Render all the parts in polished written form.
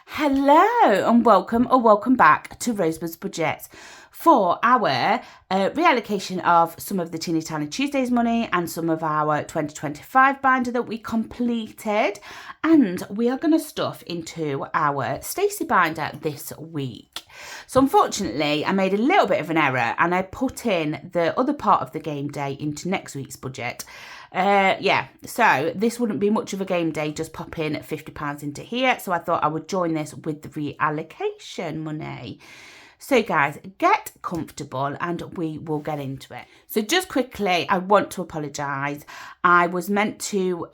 Hello and welcome back to Rosebud's Budget for our reallocation of some of the Teeny Tiny Tuesdays money and some of our 2025 binder that we completed, and we are going to stuff into our Stacey binder this week. So unfortunately I made a little bit of an error and I put in the other part of the game day into next week's budget. So this wouldn't be much of a game day, just pop in £50 into here. So I thought I would join this with the reallocation money. So guys, get comfortable and we will get into it. So just quickly, I want to apologise. I was meant to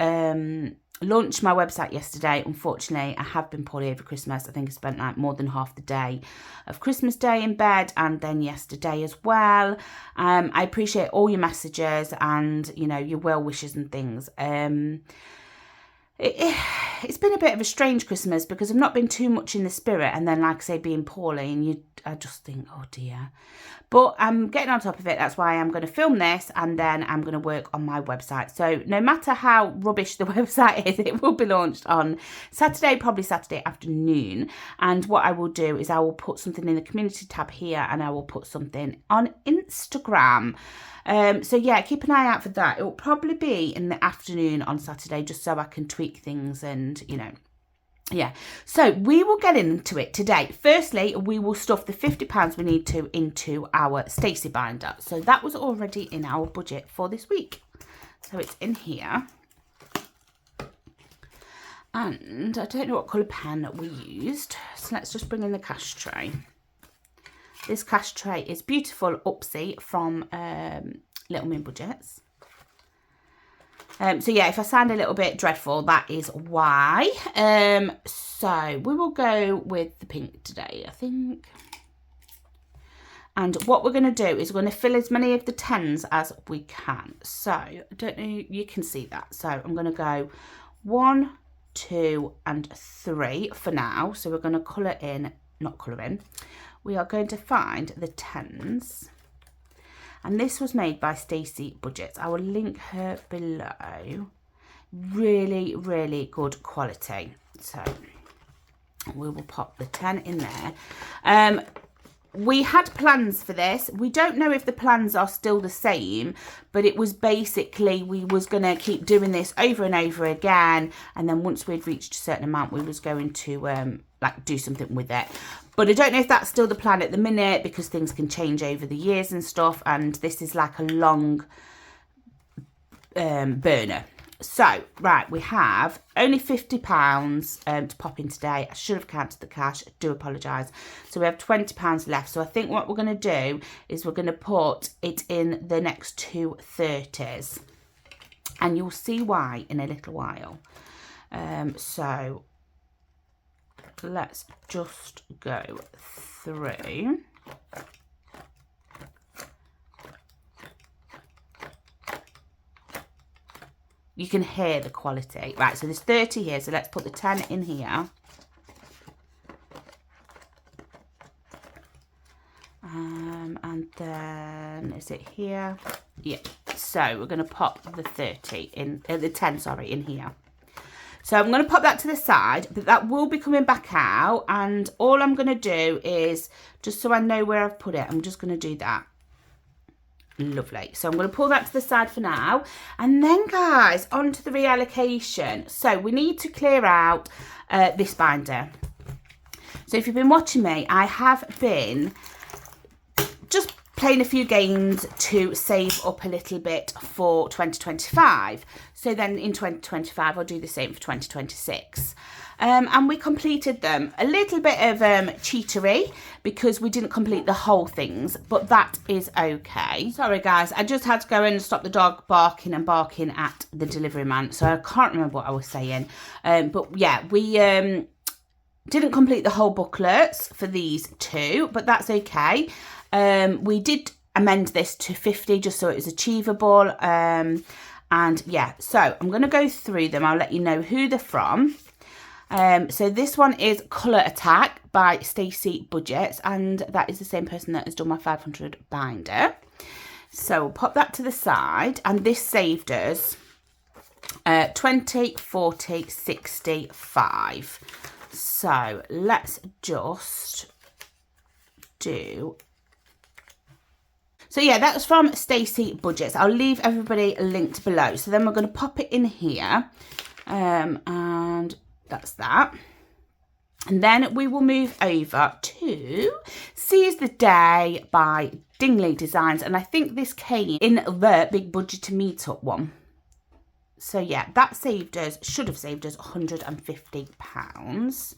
launch my website yesterday. Unfortunately, I have been poorly over Christmas. I think I spent like more than half the day of Christmas Day in bed and then yesterday as well. I appreciate all your messages and, you know, your well wishes and things. It's been a bit of a strange Christmas because I've not been too much in the spirit, and then like I say, being poorly, and I just think, oh dear. But I'm getting on top of it. That's why I'm going to film this and then I'm going to work on my website. So no matter how rubbish the website is, it will be launched on Saturday, probably Saturday afternoon. And what I will do is I will put something in the community tab here and I will put something on Instagram. So yeah, keep an eye out for that. It will probably be in the afternoon on Saturday, just so I can tweak things and, you know. Yeah, so we will get into it today. Firstly, we will stuff the £50 we need to into our Stacey binder. So that was already in our budget for this week. So it's in here. And I don't know what colour pen we used. So let's just bring in the cash tray. This cash tray is beautiful Upsy from Little Moon Budgets. So yeah, if I sound a little bit dreadful, that is why. So we will go with the pink today, I think. And what we're going to do is we're going to fill as many of the 10s as we can. So I don't know, you can see that. So I'm going to go 1, 2 and 3 for now. So we're going to colour in, not colour in. We are going to find the 10s. And this was made by Stacey Budgets. I will link her below. Really, really good quality. So we will pop the 10 in there. We had plans for this. We don't know if the plans are still the same, but it was basically we was going to keep doing this over and over again. And then once we'd reached a certain amount, we was going to like do something with it. But I don't know if that's still the plan at the minute because things can change over the years and stuff. And this is like a long burner. So, right, we have only £50 to pop in today. I should have counted the cash. I do apologise. So we have £20 left. So I think what we're going to do is we're going to put it in the next two 30s. And you'll see why in a little while. So let's just go through. You can hear the quality. Right, so there's 30 here, so let's put the 10 in here. And then, is it here? Yeah, so we're going to pop the 30 in, the 10, sorry, in here. So I'm going to pop that to the side, but that will be coming back out. And all I'm going to do is, just so I know where I've put it, I'm just going to do that. Lovely. So I'm going to pull that to the side for now. And then, guys, on to the reallocation. So we need to clear out this binder. So if you've been watching me, I have been just playing a few games to save up a little bit for 2025. So then in 2025, I'll do the same for 2026. And we completed them. A little bit of cheatery because we didn't complete the whole things, but that is okay. Sorry guys, I just had to go in and stop the dog barking and barking at the delivery man. So I can't remember what I was saying. But yeah, we didn't complete the whole booklets for these two, but that's okay. We did amend this to 50 just so it was achievable. And yeah, so I'm going to go through them. I'll let you know who they're from. So this one is Colour Attack by Stacey Budgets, and that is the same person that has done my 500 binder. So we'll pop that to the side, and this saved us 20, 40, 65. So let's just do... So yeah, that was from Stacey Budgets. I'll leave everybody linked below. So then we're going to pop it in here. And that's that. And then we will move over to Seize the Day by Dingley Designs. And I think this came in the Big Budget to Meetup one. So yeah, that saved us, should have saved us £150.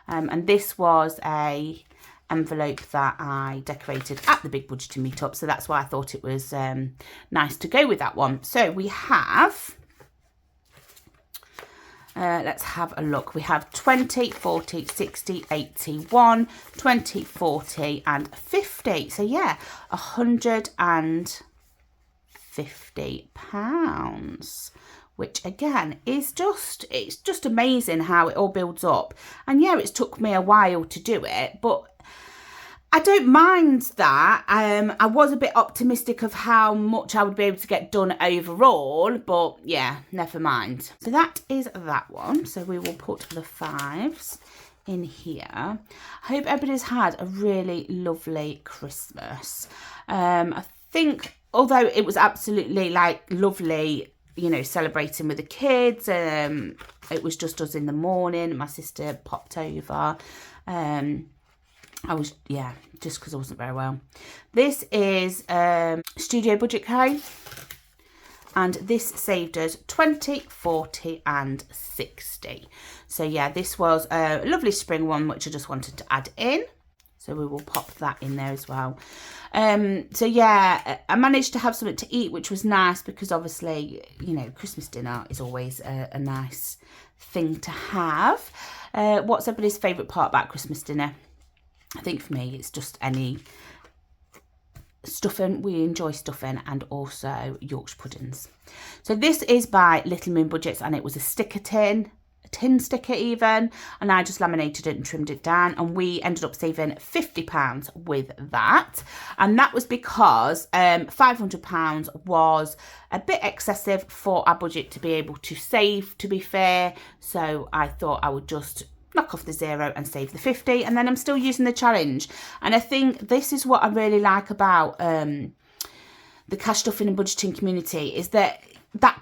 And this was a envelope that I decorated at the Big Budget to Meetup. So that's why I thought it was nice to go with that one. So we have... let's have a look. We have 20, 40, 60, 80, 1, 20, 40 and 50. So yeah, £150, which again is it's just amazing how it all builds up. And yeah, it's took me a while to do it, but I don't mind that. I was a bit optimistic of how much I would be able to get done overall, but yeah, never mind. So that is that one. So we will put the 5s in here. I hope everybody's had a really lovely Christmas. I think, although it was absolutely like lovely, you know, celebrating with the kids, it was just us in the morning. My sister popped over. I was, yeah, just because I wasn't very well. This is Studio Budget Co. And this saved us 20, 40 and 60. So yeah, this was a lovely spring one, which I just wanted to add in. So we will pop that in there as well. So yeah, I managed to have something to eat, which was nice because obviously, you know, Christmas dinner is always a nice thing to have. What's everybody's favourite part about Christmas dinner? I think for me, it's just any stuffing. We enjoy stuffing and also Yorkshire puddings. So this is by Little Moon Budgets and it was a sticker tin, a tin sticker even, and I just laminated it and trimmed it down, and we ended up saving £50 with that. And that was because £500 was a bit excessive for our budget to be able to save, to be fair. So I thought I would just knock off the 0 and save the 50, and then I'm still using the challenge. And I think this is what I really like about the cash stuffing and budgeting community, is that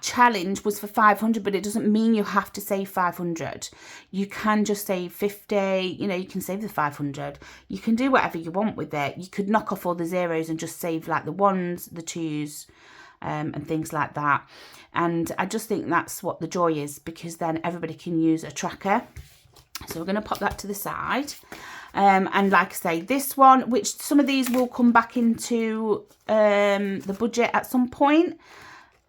challenge was for 500, but it doesn't mean you have to save 500. You can just save 50, you know, you can save the 500. You can do whatever you want with it. You could knock off all the 0s and just save like the 1s, the 2s, and things like that. And I just think that's what the joy is, because then everybody can use a tracker. So we're going to pop that to the side. And like I say, this one, which some of these will come back into the budget at some point.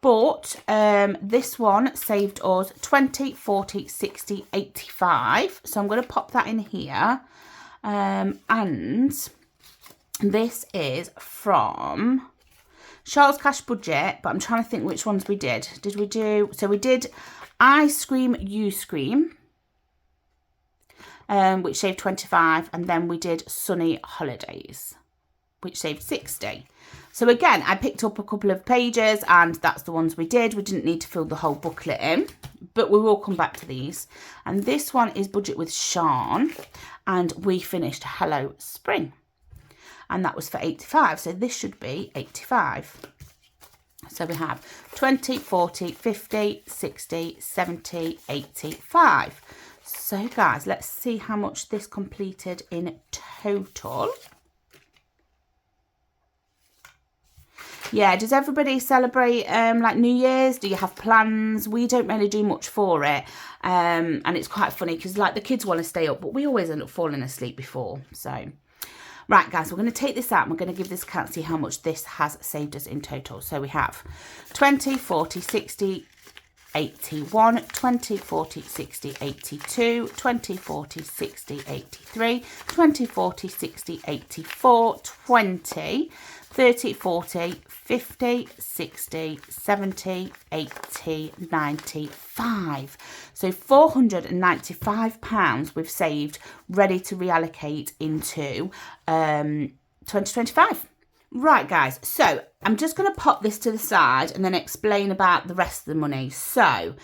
But this one saved us 20, 40, 60, 85. So I'm going to pop that in here. And this is from Charles Cash Budget. But I'm trying to think which ones we did. Did we do... So we did I Scream, You Scream, which saved 25, and then we did Sunny Holidays, which saved 60. So again, I picked up a couple of pages and that's the ones we did. We didn't need to fill the whole booklet in, but we will come back to these. And this one is Budget with Sean, and we finished Hello Spring, and that was for 85. So this should be 85. So we have 20, 40, 50, 60, 70, 85. So guys, let's see how much this completed in total. Yeah, does everybody celebrate like New Year's? Do you have plans? We don't really do much for it. And it's quite funny because like the kids want to stay up, but we always end up falling asleep before. So, right guys, we're going to take this out and we're going to give this count, see how much this has saved us in total. So we have 20, 40, 60, 81, 20, 40, 60, 82, 20, 40, 60, 83, 20, 40, 60, 84, 20, 30, 40, 50, 60, 70, 80, 95. So £495 we've saved, ready to reallocate into 2025. Right guys, so I'm just going to pop this to the side and then explain about the rest of the money. So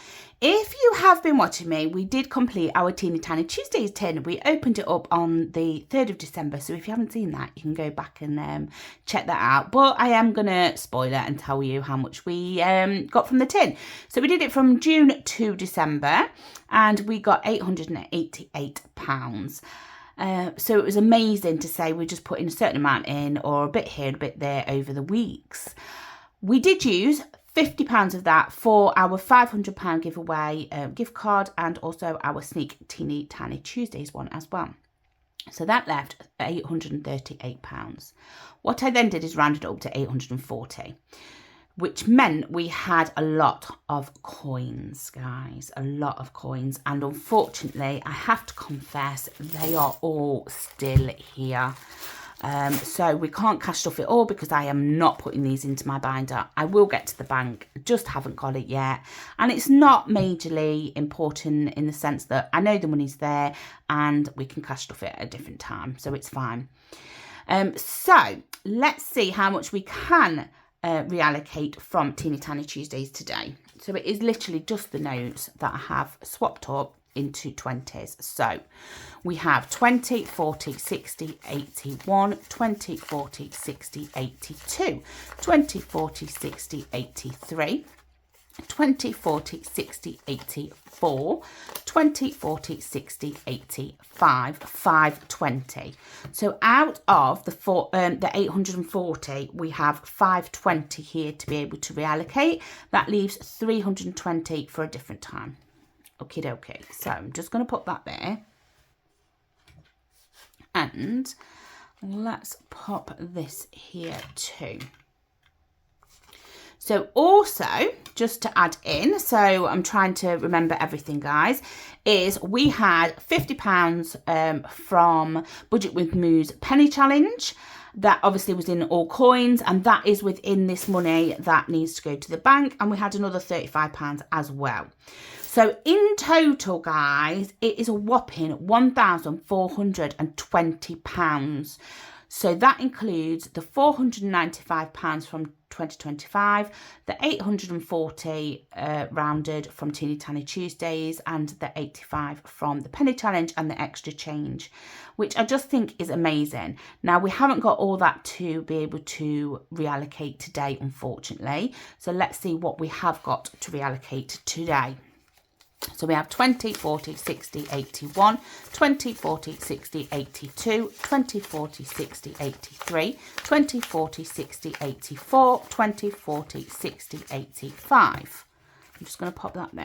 If you have been watching me, we did complete our Teeny Tiny Tuesdays tin. We opened it up on the 3rd of December. So if you haven't seen that, you can go back and check that out. But I am going to spoil it and tell you how much we got from the tin. So we did it from June to December and we got £888. So it was amazing to say we just put in a certain amount in, or a bit here, a bit there over the weeks. We did use £50 of that for our £500 giveaway gift card, and also our Sneak Teeny Tiny Tuesdays one as well. So that left £838. What I then did is round it up to 840, which meant we had a lot of coins, guys, a lot of coins. And unfortunately, I have to confess, they are all still here. So we can't cash stuff it all because I am not putting these into my binder. I will get to the bank, just haven't got it yet. And it's not majorly important in the sense that I know the money's there and we can cash stuff it at a different time. So it's fine. So let's see how much we can reallocate from Teeny Tiny Tuesdays today. So it is literally just the notes that I have swapped up into 20s. So we have 20, 40, 60, 81, 20, 40, 60, 82, 20, 40, 60, 83, 20, 40, 60, 84, 20, 40, 60, 85, 520. So out of the 840, we have 520 here to be able to reallocate. That leaves 320 for a different time. Okie dokie. So I'm just going to put that there. And let's pop this here too. So also, just to add in, so I'm trying to remember everything, guys, is we had £50 from Budget with Moo's Penny Challenge. That obviously was in all coins, and that is within this money that needs to go to the bank. And we had another £35 as well. So in total, guys, it is a whopping £1,420. So that includes the £495 from 2025, the 840 rounded from Teeny Tiny Tuesdays, and the 85 from the Penny Challenge and the extra change, which I just think is amazing. Now, we haven't got all that to be able to reallocate today, unfortunately. So let's see what we have got to reallocate today. So we have 20, 40, 60, 81, 20, 40, 60, 82, 20, 40, 60, 83, 20, 40, 60, 84, 20, 40, 60, 85. I'm just going to pop that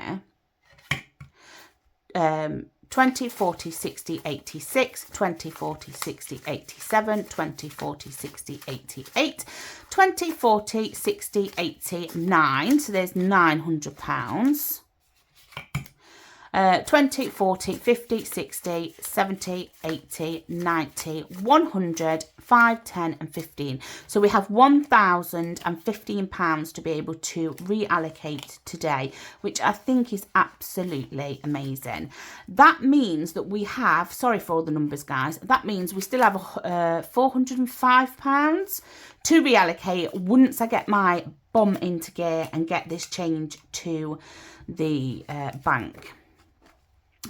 there. 20, 40, 60, 86, 20, 40, 60, 87, 20, 40, 60, 88, 20, 40, 60, 89. So there's £900. 20, 40, 50, 60, 70, 80, 90, 100, 5, 10 and 15. So we have £1,015 to be able to reallocate today, which I think is absolutely amazing. That means that we have, sorry for all the numbers, guys, that means we still have £405 to reallocate once I get my bum into gear and get this change to the bank,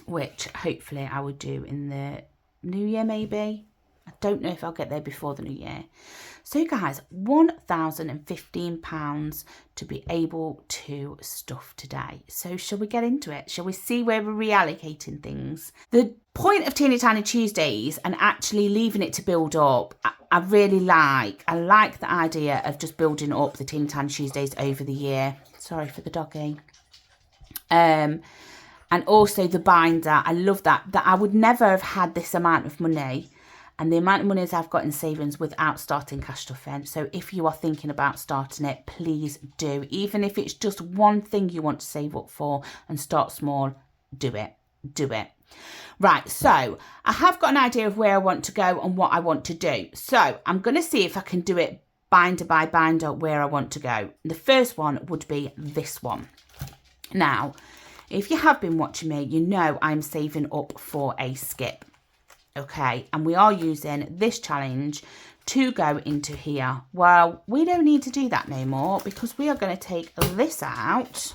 which hopefully I would do in the new year, maybe. I don't know if I'll get there before the new year. So guys, £1,015 to be able to stuff today. So shall we get into it? Shall we see where we're reallocating things? The point of Teeny Tiny Tuesdays and actually leaving it to build up, I really like. I like the idea of just building up the Teeny Tiny Tuesdays over the year. Sorry for the doggy. And also the binder, I love that I would never have had this amount of money and the amount of money I've got in savings without starting cash stuffing. So if you are thinking about starting it, please do. Even if it's just one thing you want to save up for and start small, do it. Do it. Right, so I have got an idea of where I want to go and what I want to do. So I'm going to see if I can do it binder by binder where I want to go. The first one would be this one. Now, if you have been watching me, you know I'm saving up for a skip, okay? And we are using this challenge to go into here. Well, we don't need to do that no more because we are going to take this out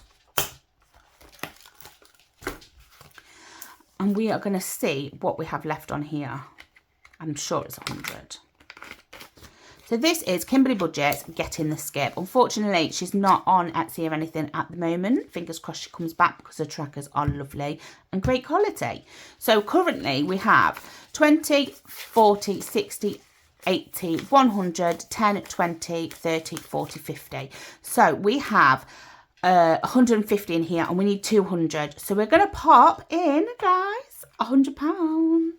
and we are going to see what we have left on here. I'm sure it's 100. So this is Kimberly Budget's Getting the Skip. Unfortunately, she's not on Etsy or anything at the moment. Fingers crossed she comes back because her trackers are lovely and great quality. So currently we have 20, 40, 60, 80, 100, 10, 20, 30, 40, 50. So we have 150 in here and we need 200. So we're going to pop in, guys, £100.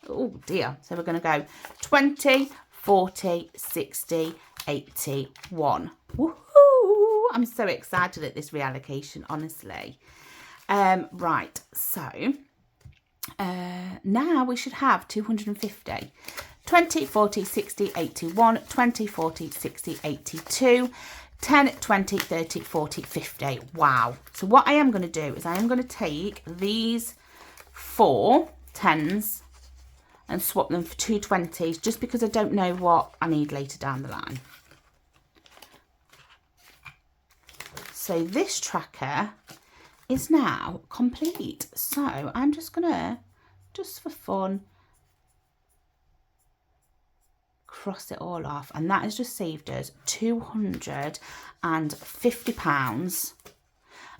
Oh dear. So we're going to go 20, 40, 60, 80, 1. Woohoo! I'm so excited at this reallocation, honestly. Right, so now we should have 250. 20, 40, 60, 81, 20, 40, 60, 82, 10, 20, 30, 40, 50. Wow. So what I am going to do is I am going to take these 4 10s and swap them for 2 20s, just because I don't know what I need later down the line. So this tracker is now complete. So I'm just gonna, just for fun, cross it all off, and that has just saved us £250.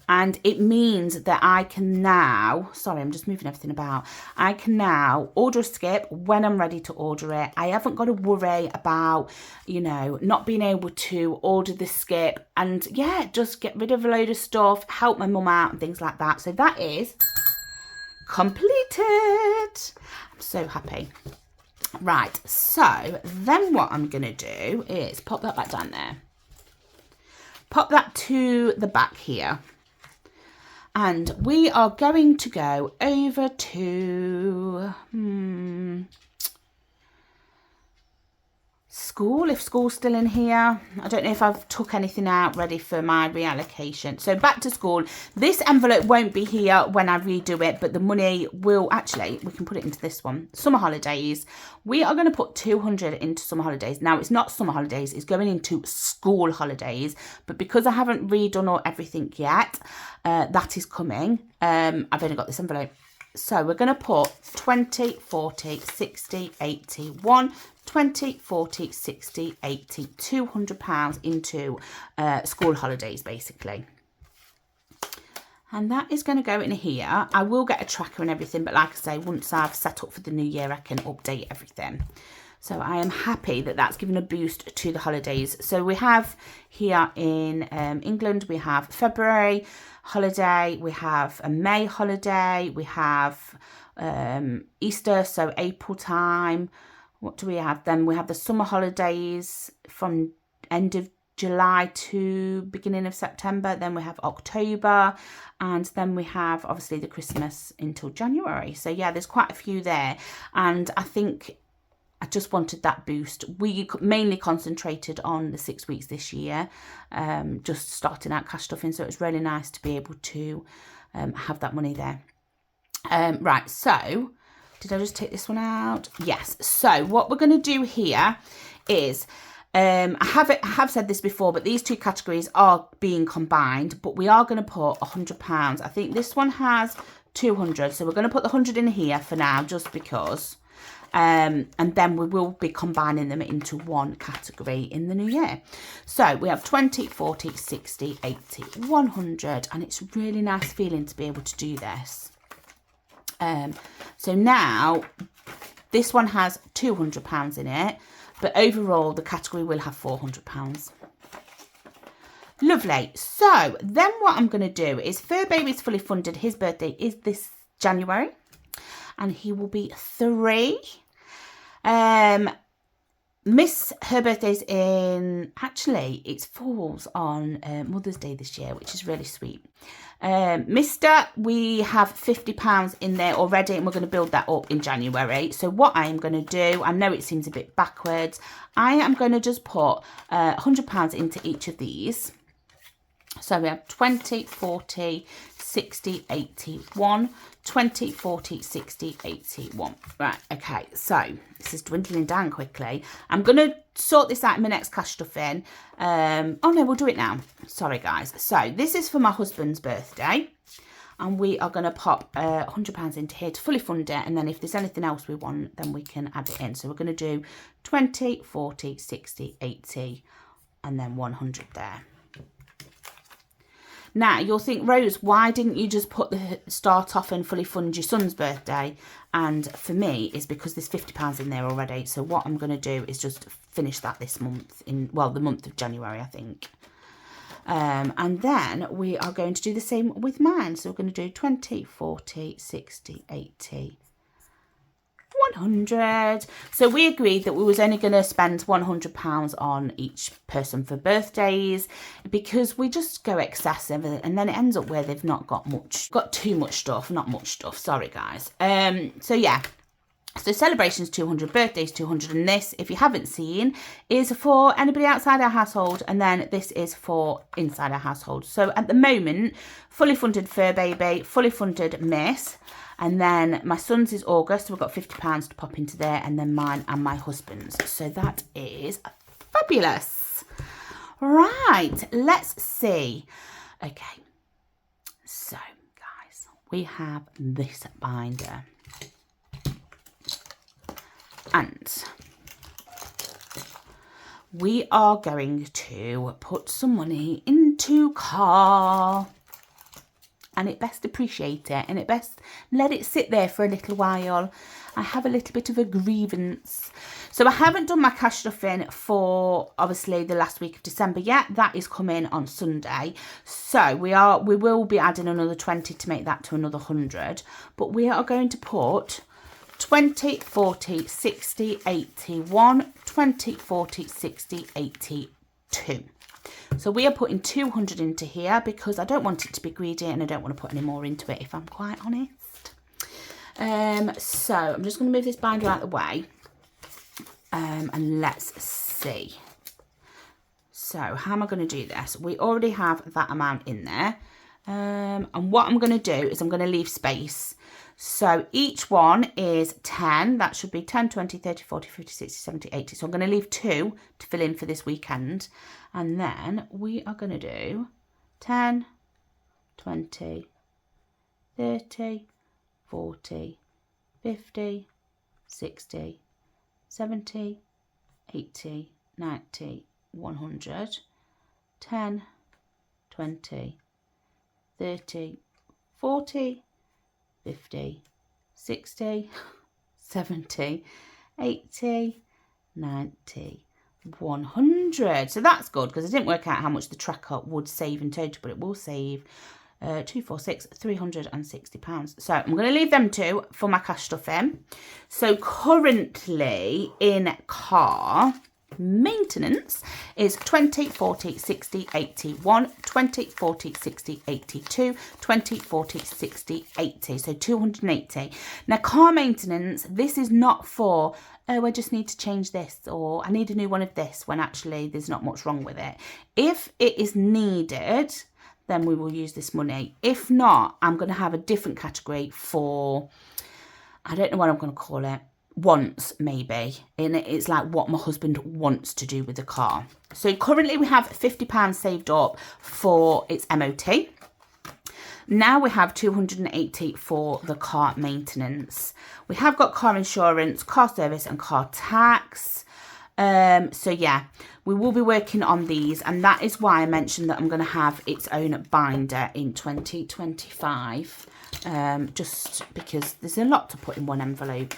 And it means that I can now, sorry, I'm just moving everything about. I can now order a skip when I'm ready to order it. I haven't got to worry about, you know, not being able to order the skip and, yeah, just get rid of a load of stuff, help my mum out and things like that. So that is completed. I'm so happy. Right, so then what I'm going to do is pop that back down there. Pop that to the back here. And we are going to go over to school, if school's still in here. I don't know if I've took anything out ready for my reallocation. So back to school. This envelope won't be here when I redo it, but the money will, actually, we can put it into this one. Summer holidays. We are going to put 200 into summer holidays. Now, it's not summer holidays, it's going into school holidays. But because I haven't redone all everything yet, that is coming. I've only got this envelope. So we're going to put 20, 40, 60, 80, 1, 20, 40, 60, 80, £200 into school holidays, basically. And that is going to go in here. I will get a tracker and everything, but like I say, once I've set up for the new year, I can update everything. So I am happy that that's given a boost to the holidays. So we have here in England, we have February holiday, we have a May holiday, we have Easter, so April time. What do we have then? We have the summer holidays from end of July to beginning of September. Then we have October, and then we have obviously the Christmas until January. So yeah, there's quite a few there, and I think I just wanted that boost. We mainly concentrated on the 6 weeks this year, just starting out cash stuffing, so it's really nice to be able to have that money there. Right, so did I just take this one out? Yes. So what we're going to do here is, I have said this before, but these two categories are being combined, but we are going to put £100. I think this one has 200, so we're going to put the 100 in here for now, just because. And then we will be combining them into one category in the new year. So we have 20, 40, 60, 80, 100, and it's a really nice feeling to be able to do this. So now this one has £200 in it, but overall the category will have £400. Lovely. So then what I'm going to do is, Fur Baby's fully funded. His birthday is this January, and he will be 3. Miss, her birthday's in, actually it falls on Mother's Day this year, which is really sweet. Mr, we have £50 in there already, and we're going to build that up in January. So what I am going to do, I know it seems a bit backwards, I am going to just put £100 into each of these. So we have 20, 40, 60, 80, 1, 20, 40, 60, 80, 1. Right, okay, so this is dwindling down quickly. I'm going to sort this out in my next cash stuffing. Oh no, we'll do it now. Sorry, guys. So this is for my husband's birthday. and we are going to pop £100 into here to fully fund it, and then if there's anything else we want, then we can add it in. So we're going to do 20, 40, 60, 80, and then 100 there. Now, you'll think, Rose, why didn't you just put the start off and fully fund your son's birthday? And for me, it's because there's £50 in there already. So what I'm going to do is just finish that this month, well, the month of January, I think. And then we are going to do the same with mine. So we're going to do 20, 40, 60, 80, 100. So we agreed that we was only going to spend £100 on each person for birthdays, because we just go excessive, and then it ends up where they've not got too much stuff, not much stuff, sorry guys. So yeah, so celebrations 200, birthdays 200, and this, if you haven't seen, is for anybody outside our household, and then this is for inside our household. So at the moment, fully funded fur baby, fully funded miss, and then my son's is August, so we've got £50 to pop into there, and then mine and my husband's. So that is fabulous. Right, let's see. Okay, so guys, we have this binder. And we are going to put some money into car. And it best appreciate it, and it best let it sit there for a little while. I have a little bit of a grievance. So I haven't done my cash stuffing for obviously the last week of December yet. That is coming on Sunday. So we will be adding another 20 to make that to another 100. But we are going to put 20, 40, 60, 81, 20, 40, 60, 82. So we are putting 200 into here because I don't want it to be greedy, and I don't want to put any more into it, if I'm quite honest. So I'm just going to move this binder out of the way, and let's see. So how am I going to do this? We already have that amount in there, and what I'm going to do is I'm going to leave space. So each one is 10. That should be 10, 20, 30, 40, 50, 60, 70, 80. So I'm going to leave 2 to fill in for this weekend. And then we are going to do 10, 20, 30, 40, 50, 60, 70, 80, 90, 100, 10, 20, 30, 40, 50, 60, 70, 80, 90, 100. So that's good, because I didn't work out how much the tracker would save in total, but it will save £360. So I'm going to leave them 2 for my cash stuffing. So currently in car, maintenance is 20, 40, 60, 81, 20, 40, 60, 82, 20, 40, 60, 80. So 280. Now, car maintenance, this is not for, oh, I just need to change this, or I need a new one of this, when actually there's not much wrong with it. If it is needed, then we will use this money. If not, I'm going to have a different category for, I don't know what I'm going to call it. Wants, maybe, and it's like what my husband wants to do with the car. So currently we have £50 saved up for its MOT. Now we have 280 for the car maintenance. We have got car insurance, car service, and car tax. So yeah, we will be working on these, and that is why I mentioned that I'm going to have its own binder in 2025, just because there's a lot to put in one envelope.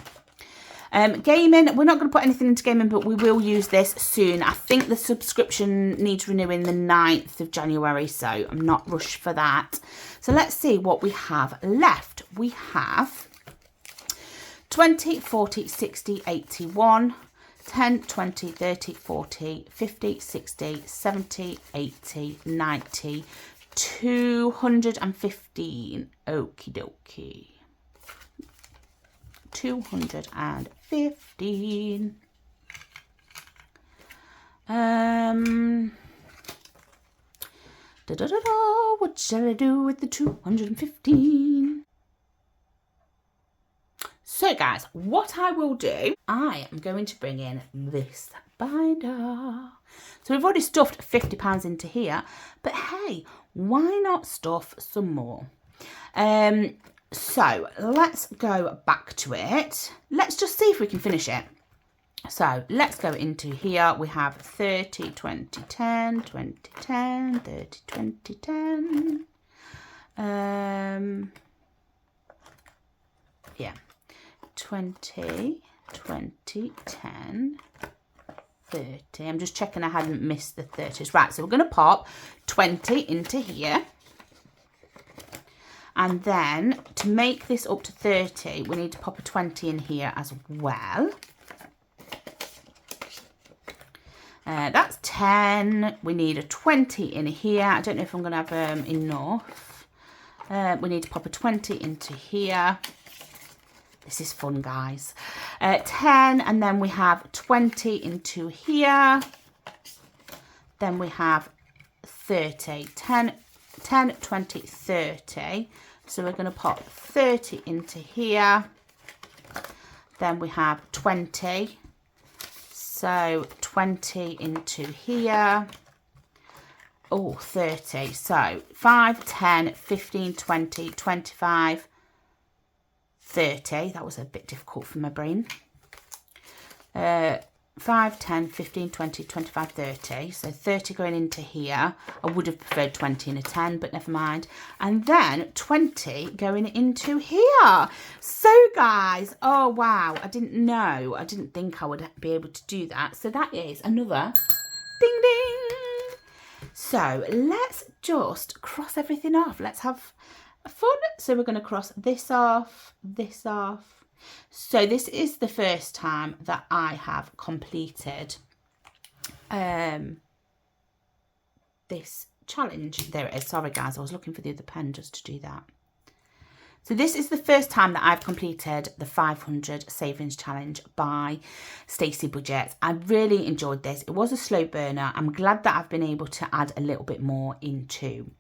Gaming, we're not going to put anything into gaming, but we will use this soon. I think the subscription needs renewing the 9th of January, so I'm not rushed for that. So let's see what we have left. We have 20, 40, 60, 81, 10, 20, 30, 40, 50, 60, 70, 80, 90, 215. Okie dokie. 215. What shall I do with the 215? So guys, what I will do, I am going to bring in this binder. So we've already stuffed £50 into here, but hey, why not stuff some more? So let's go back to it. Let's just see if we can finish it. So let's go into here. We have 30, 20, 10, 20, 10, 30, 20, 10. Yeah, 20, 20, 10, 30. I'm just checking I hadn't missed the 30s. Right, so we're going to pop 20 into here. And then to make this up to 30, we need to pop a 20 in here as well. That's 10. We need a 20 in here. I don't know if I'm going to have enough. We need to pop a 20 into here. This is fun, guys. 10, and then we have 20 into here. Then we have 30. 10, 20, 30. So we're going to pop 30 into here. Then we have 20. So 20 into here. Oh, 30. So 5, 10, 15, 20, 25, 30. That was a bit difficult for my brain. 5, 10, 15, 20, 25, 30. So 30 going into here. I would have preferred 20 and a 10, but never mind. And then 20 going into here. So guys, oh wow, I didn't know. I didn't think I would be able to do that. So that is another ding ding. So let's just cross everything off. Let's have fun. So we're going to cross this off, this off. So this is the first time that I have completed this challenge. There it is. Sorry guys, I was looking for the other pen just to do that. So this is the first time that I've completed the 500 savings challenge by Stacey Budgets. I really enjoyed this. It was a slow burner. I'm glad that I've been able to add a little bit more into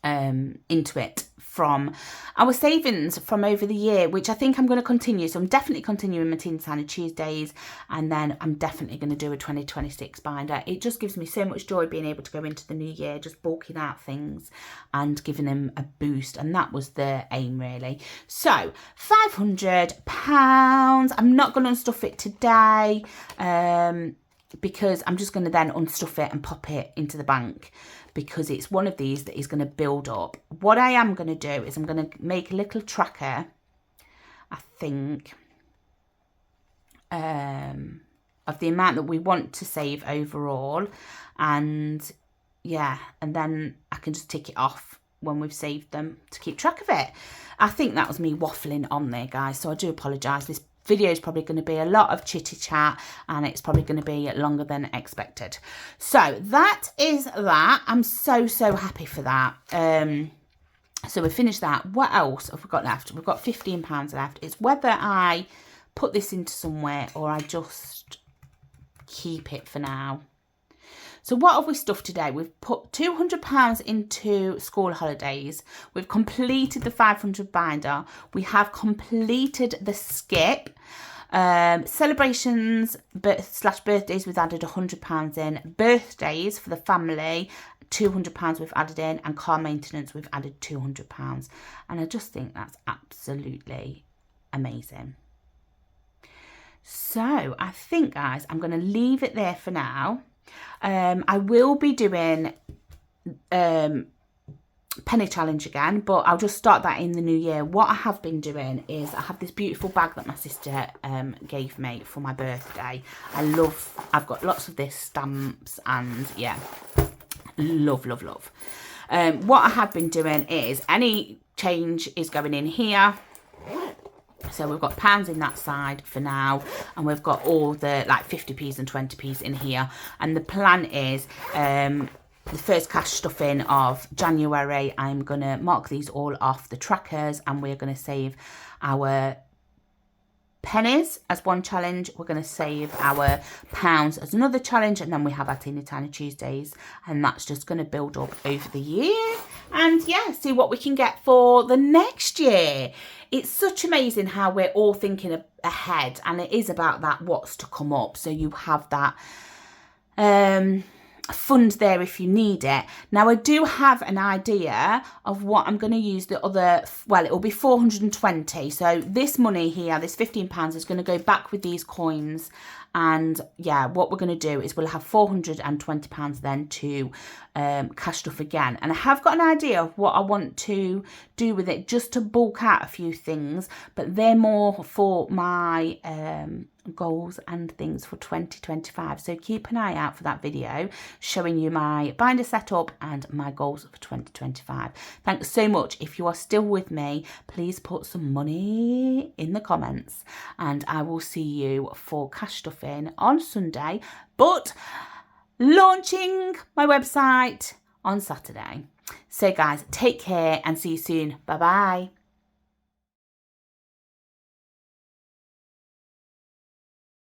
it from our savings from over the year, which I think I'm going to continue. So I'm definitely continuing my Teeny Tiny Tuesdays, and then I'm definitely going to do a 2026 binder. It just gives me so much joy being able to go into the new year, just bulking out things and giving them a boost, and that was the aim really. So £500. I'm not going to unstuff it today because I'm just going to then unstuff it and pop it into the bank, because it's one of these that is going to build up. What I am going to do is I'm going to make a little tracker, I think, of the amount that we want to save overall. And yeah, and then I can just tick it off when we've saved them to keep track of it. I think that was me waffling on there, guys, so I do apologise. This video is probably going to be a lot of chitty chat, and it's probably going to be longer than expected. So that is that. I'm so happy for that. So we finished that. What else have we got left? We've got £15 left. It's whether I put this into somewhere or I just keep it for now. So what have we stuffed today? We've put £200 into school holidays. We've completed the 500 binder. We have completed the skip. Celebrations / birthdays, we've added £100 in. Birthdays for the family, £200 we've added in. And car maintenance, we've added £200. And I just think that's absolutely amazing. So I think, guys, I'm going to leave it there for now. I will be doing penny challenge again, but I'll just start that in the new year. What I have been doing is I have this beautiful bag that my sister gave me for my birthday. I've got lots of this stamps, and yeah, love. What I have been doing is any change is going in here. So we've got pounds in that side for now, and we've got all the like 50p's and 20p's in here. And the plan is the first cash stuffing of January, I'm going to mark these all off the trackers, and we're going to save our pennies as one challenge. We're going to save our pounds as another challenge, and then we have our Teeny Tiny Tuesdays, and that's just going to build up over the year. And yeah, see what we can get for the next year. It's such amazing how we're all thinking ahead, and it is about that what's to come up. So you have that fund there if you need it. Now I do have an idea of what I'm going to use the other, well, it will be 420. So this money here, this £15 is going to go back with these coins. And yeah, what we're going to do is we'll have £420 then to cash stuff again. And I have got an idea of what I want to do with it, just to bulk out a few things, but they're more for my goals and things for 2025. So keep an eye out for that video showing you my binder setup and my goals for 2025. Thanks so much. If you are still with me, please put some money in the comments, and I will see you for cash stuffing on Sunday, but launching my website on Saturday. So guys, take care and see you soon. Bye bye.